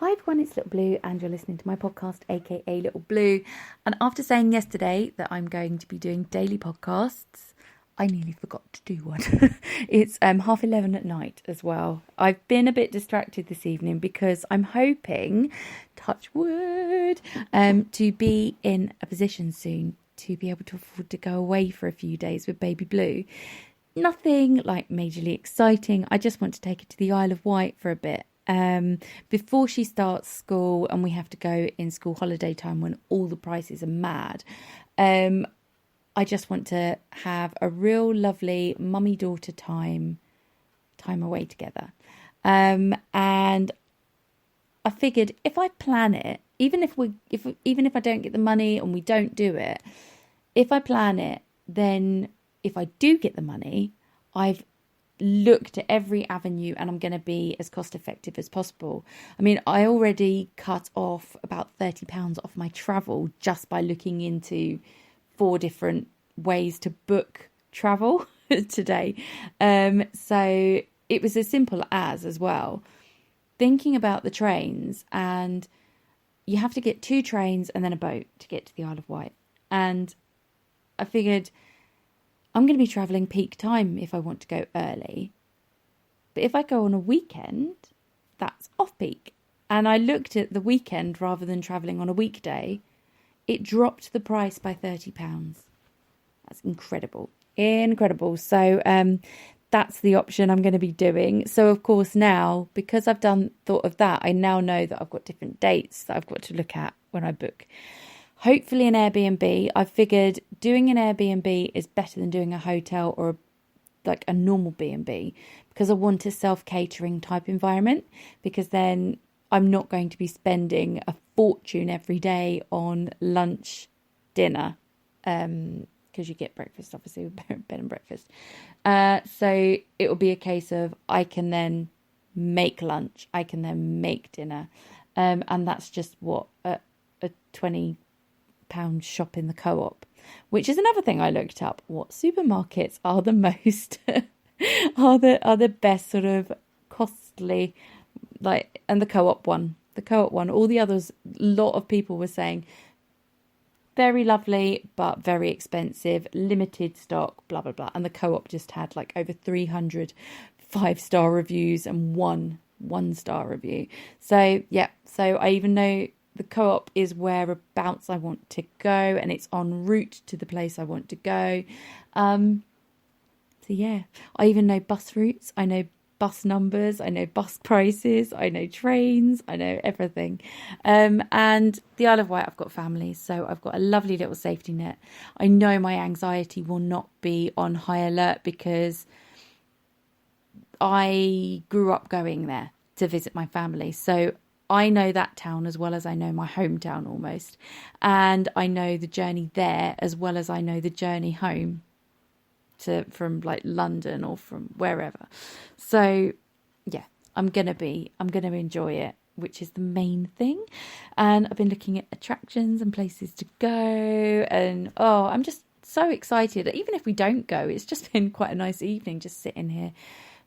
Hi everyone, it's Little Blue and you're listening to my podcast, aka Little Blue. And after saying yesterday that I'm going to be doing daily podcasts, I nearly forgot to do one. It's 11:30 at night as well. I've been a bit distracted this evening because I'm hoping, touch wood, to be in a position soon to be able to afford to go away for a few days with baby Blue. Nothing like majorly exciting. I just want to take her to the Isle of Wight for a bit. Before she starts school and we have to go in school holiday time when all the prices are mad. I just want to have a real lovely mummy-daughter time away together. And I figured if I plan it, even if I don't get the money and we don't do it, if I plan it, then if I do get the money, I've looked at every avenue and I'm going to be as cost effective as possible. I mean, I already cut off about £30 off my travel just by looking into 4 different ways to book travel today. So it was as simple as well, thinking about the trains, and you have to get 2 trains and then a boat to get to the Isle of Wight. And I figured I'm going to be travelling peak time if I want to go early. But if I go on a weekend, that's off-peak. And I looked at the weekend rather than travelling on a weekday. It dropped the price by £30. That's incredible. Incredible. So that's the option I'm going to be doing. So, of course, now, because I've thought of that, I now know that I've got different dates that I've got to look at when I book. Hopefully an Airbnb. I figured doing an Airbnb is better than doing a hotel or a normal B&B, because I want a self-catering type environment, because then I'm not going to be spending a fortune every day on lunch, dinner, because you get breakfast, obviously, bed and breakfast. So it will be a case of I can then make lunch, I can then make dinner, and that's just what a £20 shop in the Co-op, which is another thing I looked up. What supermarkets are the most are the best sort of costly, and the Co-op one. All the others, a lot of people were saying very lovely but very expensive, limited stock, blah blah blah. And the Co-op just had over 300 5-star reviews and one 1-star review. So yeah, so I even know the Co-op is whereabouts I want to go, and it's en route to the place I want to go. So yeah, I even know bus routes, I know bus numbers, I know bus prices, I know trains, I know everything. And the Isle of Wight, I've got family, so I've got a lovely little safety net. I know my anxiety will not be on high alert because I grew up going there to visit my family. So I know that town as well as I know my hometown almost. And I know the journey there as well as I know the journey home from London or from wherever. So yeah, I'm going to enjoy it, which is the main thing. And I've been looking at attractions and places to go, and I'm just so excited. Even if we don't go, it's just been quite a nice evening just sitting here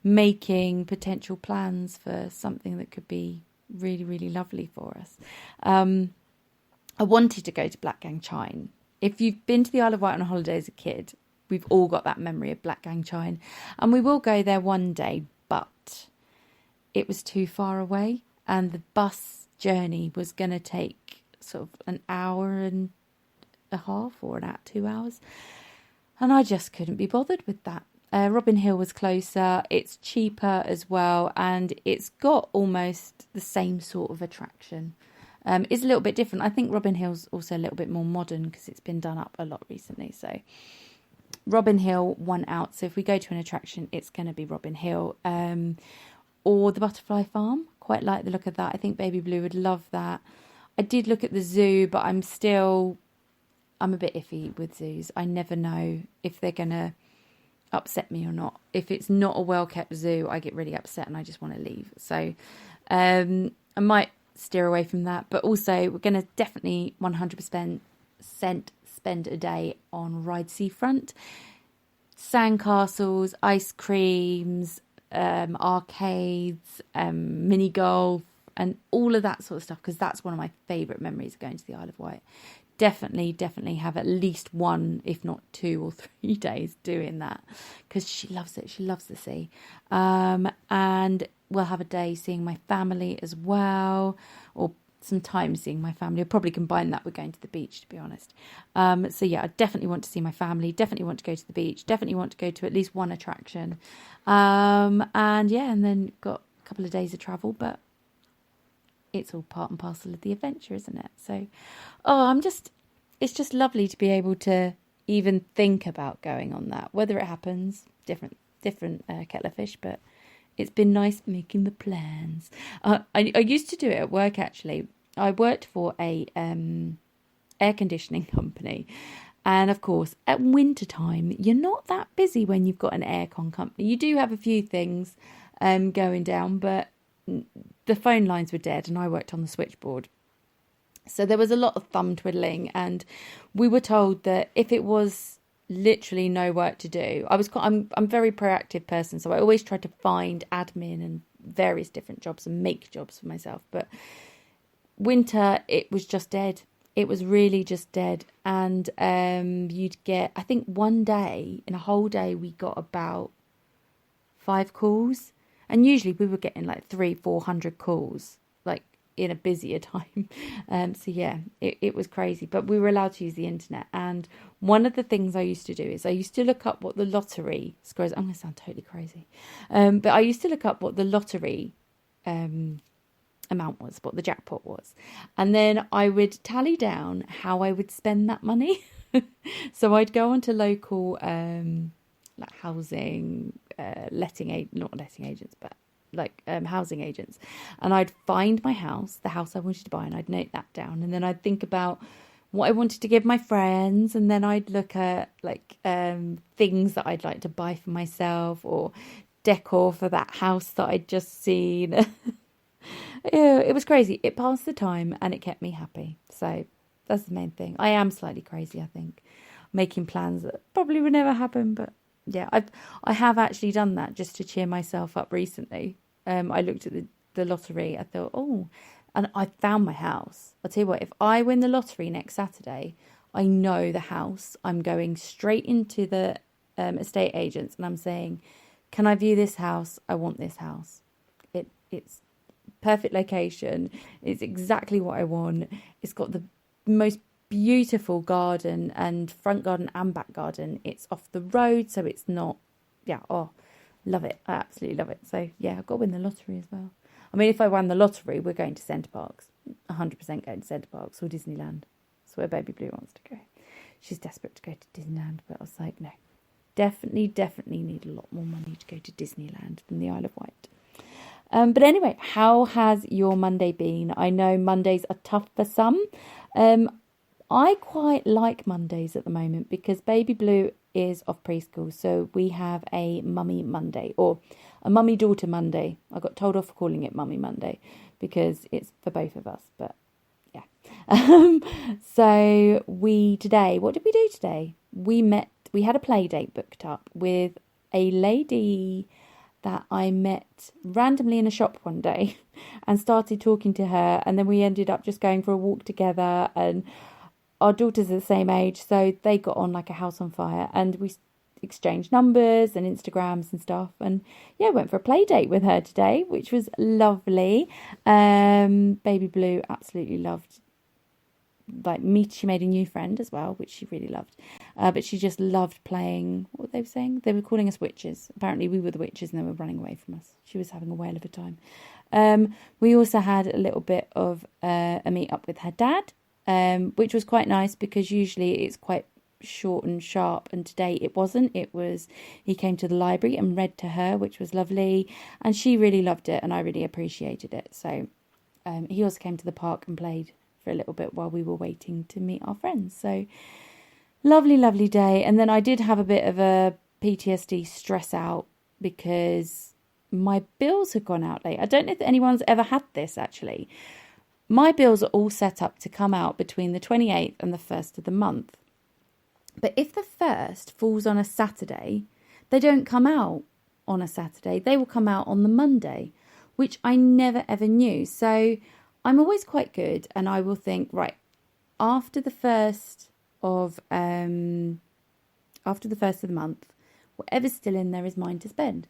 making potential plans for something that could be really, really lovely for us. I wanted to go to Blackgang Chine. If you've been to the Isle of Wight on a holiday as a kid, we've all got that memory of Blackgang Chine, and we will go there one day, but it was too far away, and the bus journey was going to take sort of an hour and a half or 2 hours, and I just couldn't be bothered with that. Robin Hill was closer, it's cheaper as well, and it's got almost the same sort of attraction. It's a little bit different. I think Robin Hill's also a little bit more modern because it's been done up a lot recently. So Robin Hill won out. So if we go to an attraction, it's going to be Robin Hill. Or the Butterfly Farm. Quite like the look of that. I think Baby Blue would love that. I did look at the zoo, but I'm a bit iffy with zoos. I never know if they're going to upset me or not. If it's not a well-kept zoo, I get really upset and I just want to leave. So I might steer away from that. But also, we're going to definitely 100% spend a day on Ride Seafront. Sandcastles, ice creams, arcades, mini golf, and all of that sort of stuff, because that's one of my favourite memories of going to the Isle of Wight. Definitely have at least one, if not 2 or 3 days doing that, because she loves it. She loves the sea. And we'll have a day seeing my family as well, or some time seeing my family. I'll probably combine that with going to the beach, to be honest. So yeah, I definitely want to see my family, definitely want to go to the beach, definitely want to go to at least one attraction. And then got a couple of days of travel, but it's all part and parcel of the adventure, isn't it? So, it's just lovely to be able to even think about going on that. Whether it happens, different kettle of fish, but it's been nice making the plans. I used to do it at work, actually. I worked for a air conditioning company. And of course, at winter time, you're not that busy when you've got an aircon company. You do have a few things going down, but the phone lines were dead and I worked on the switchboard. So there was a lot of thumb twiddling, and we were told that if it was literally no work to do, I'm a very proactive person, so I always tried to find admin and various different jobs and make jobs for myself. But winter, it was just dead. It was really just dead. And you'd get, I think one day, in a whole day, we got about 5 calls. And usually we were getting like 300-400 calls, like in a busier time. So yeah, it was crazy. But we were allowed to use the internet. And one of the things I used to do is I used to look up what the lottery scores. I'm going to sound totally crazy. But I used to look up what the lottery amount was, what the jackpot was. And then I would tally down how I would spend that money. So I'd go onto local like housing, not letting agents, but like housing agents, and I'd find my house, the house I wanted to buy, and I'd note that down, and then I'd think about what I wanted to give my friends, and then I'd look at like things that I'd like to buy for myself or decor for that house that I'd just seen. Yeah, it was crazy. It passed the time and it kept me happy. So that's the main thing. I am slightly crazy, I think, making plans that probably would never happen, but yeah, I have actually done that just to cheer myself up recently. I looked at the lottery. I thought, and I found my house. I'll tell you what, if I win the lottery next Saturday, I know the house. I'm going straight into the estate agents and I'm saying, can I view this house? I want this house. It's perfect location. It's exactly what I want. It's got the most beautiful garden, and front garden and back garden. It's off the road, so it's not, love it. I absolutely love it. So yeah, I've got to win the lottery as well. I mean, if I won the lottery, we're going to Centre Parks, 100% going to Centre Parks or Disneyland. That's where Baby Blue wants to go. She's desperate to go to Disneyland, but I was like, no, definitely need a lot more money to go to Disneyland than the Isle of Wight. But anyway, how has your Monday been? I know Mondays are tough for some. I quite like Mondays at the moment because Baby Blue is off preschool. So we have a Mummy Monday, or a Mummy-daughter Monday. I got told off for calling it Mummy Monday because it's for both of us. But yeah. So what did we do today? We had a play date booked up with a lady that I met randomly in a shop one day and started talking to her. And then we ended up just going for a walk together, and our daughters are the same age, so they got on like a house on fire, and we exchanged numbers and Instagrams and stuff, and yeah, went for a play date with her today, which was lovely. Baby Blue absolutely loved, she made a new friend as well, which she really loved, but she just loved playing, what were they saying? They were calling us witches. Apparently we were the witches and they were running away from us. She was having a whale of a time. We also had a little bit of a meet up with her dad, which was quite nice because usually it's quite short and sharp, and today it wasn't. He came to the library and read to her, which was lovely, and she really loved it and I really appreciated it. So he also came to the park and played for a little bit while we were waiting to meet our friends. So lovely day. And then I did have a bit of a PTSD stress out because my bills had gone out late. I don't know if anyone's ever had this actually. My bills are all set up to come out between the 28th and the 1st of the month. But if the 1st falls on a Saturday, they don't come out on a Saturday. They will come out on the Monday, which I never ever knew. So I'm always quite good, and I will think, right, after the first of the month, whatever's still in there is mine to spend.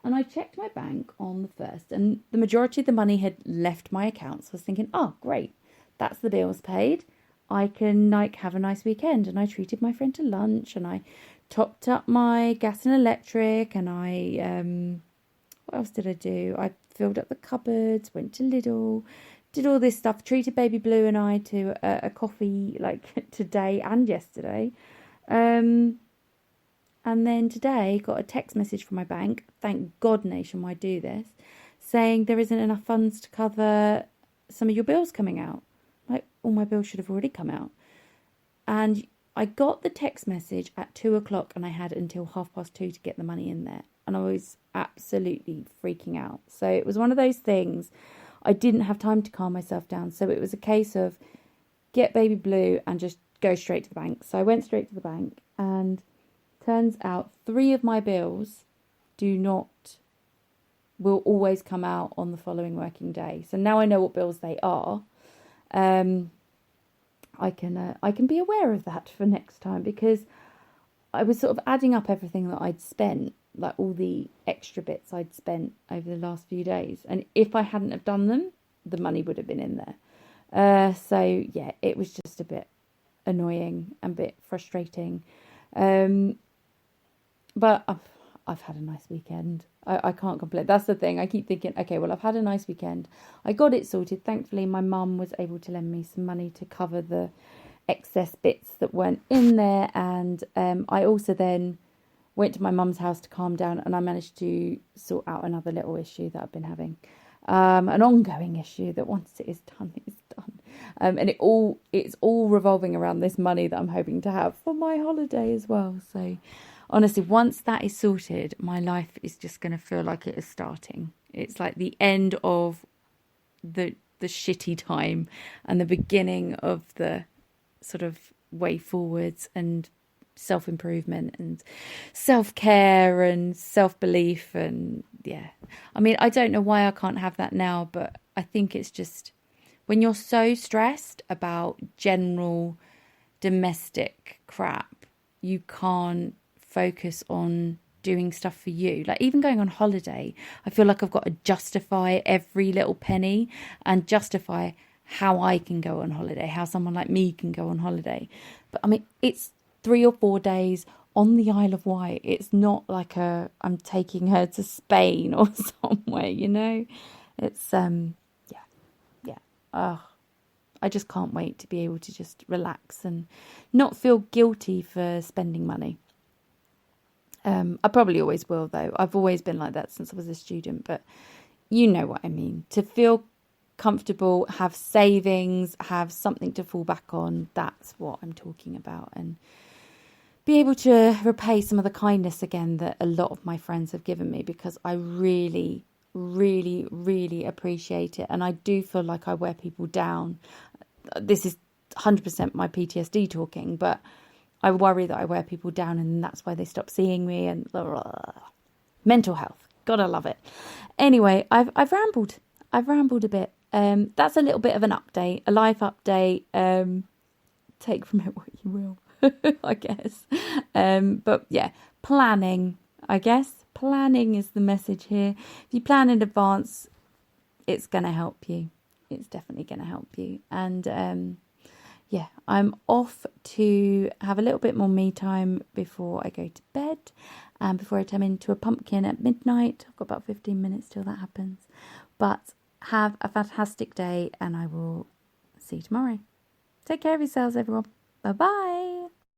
And I checked my bank on the first, and the majority of the money had left my account. So I was thinking, oh, great, that's the bills paid. I can have a nice weekend. And I treated my friend to lunch, and I topped up my gas and electric, and what else did I do? I filled up the cupboards, went to Lidl, did all this stuff, treated baby Blue and I to a coffee today and yesterday. And then today got a text message from my bank, thank God Nationwide do this, saying there isn't enough funds to cover some of your bills coming out. All my bills should have already come out. And I got the text message at 2:00, and I had until 2:30 to get the money in there. And I was absolutely freaking out. So it was one of those things, I didn't have time to calm myself down. So it was a case of get baby Blue and just go straight to the bank. So I went straight to the bank, and turns out 3 of my bills will always come out on the following working day. So now I know what bills they are. I can be aware of that for next time, because I was sort of adding up everything that I'd spent, like all the extra bits I'd spent over the last few days. And if I hadn't have done them, the money would have been in there. So yeah, it was just a bit annoying and a bit frustrating. But I've had a nice weekend. I can't complain. That's the thing. I keep thinking, okay, well, I've had a nice weekend. I got it sorted. Thankfully, my mum was able to lend me some money to cover the excess bits that weren't in there. And I also then went to my mum's house to calm down, and I managed to sort out another little issue that I've been having. An ongoing issue that once it is done, it's done. And it's all revolving around this money that I'm hoping to have for my holiday as well. So honestly, once that is sorted, my life is just going to feel like it is starting. It's like the end of the shitty time and the beginning of the sort of way forwards and self-improvement and self-care and self-belief. And yeah, I mean, I don't know why I can't have that now, but I think it's just when you're so stressed about general domestic crap, you can't focus on doing stuff for you. Like even going on holiday, I feel like I've got to justify every little penny and justify how I can go on holiday, how someone like me can go on holiday. But I mean, it's 3 or 4 days on the Isle of Wight. It's not like I'm taking her to Spain or somewhere, you know. It's I just can't wait to be able to just relax and not feel guilty for spending money. I probably always will, though. I've always been like that since I was a student, but you know what I mean. To feel comfortable, have savings, have something to fall back on, that's what I'm talking about. And be able to repay some of the kindness again that a lot of my friends have given me, because I really, really, really appreciate it. And I do feel like I wear people down. This is 100% my PTSD talking, but I worry that I wear people down, and that's why they stop seeing me. And mental health, gotta love it. Anyway, I've rambled a bit. That's a little bit of an update, a life update. Take from it what you will, I guess. But yeah, planning. I guess planning is the message here. If you plan in advance, it's gonna help you. It's definitely gonna help you. And yeah, I'm off to have a little bit more me time before I go to bed and before I turn into a pumpkin at midnight. I've got about 15 minutes till that happens. But have a fantastic day, and I will see you tomorrow. Take care of yourselves, everyone. Bye-bye.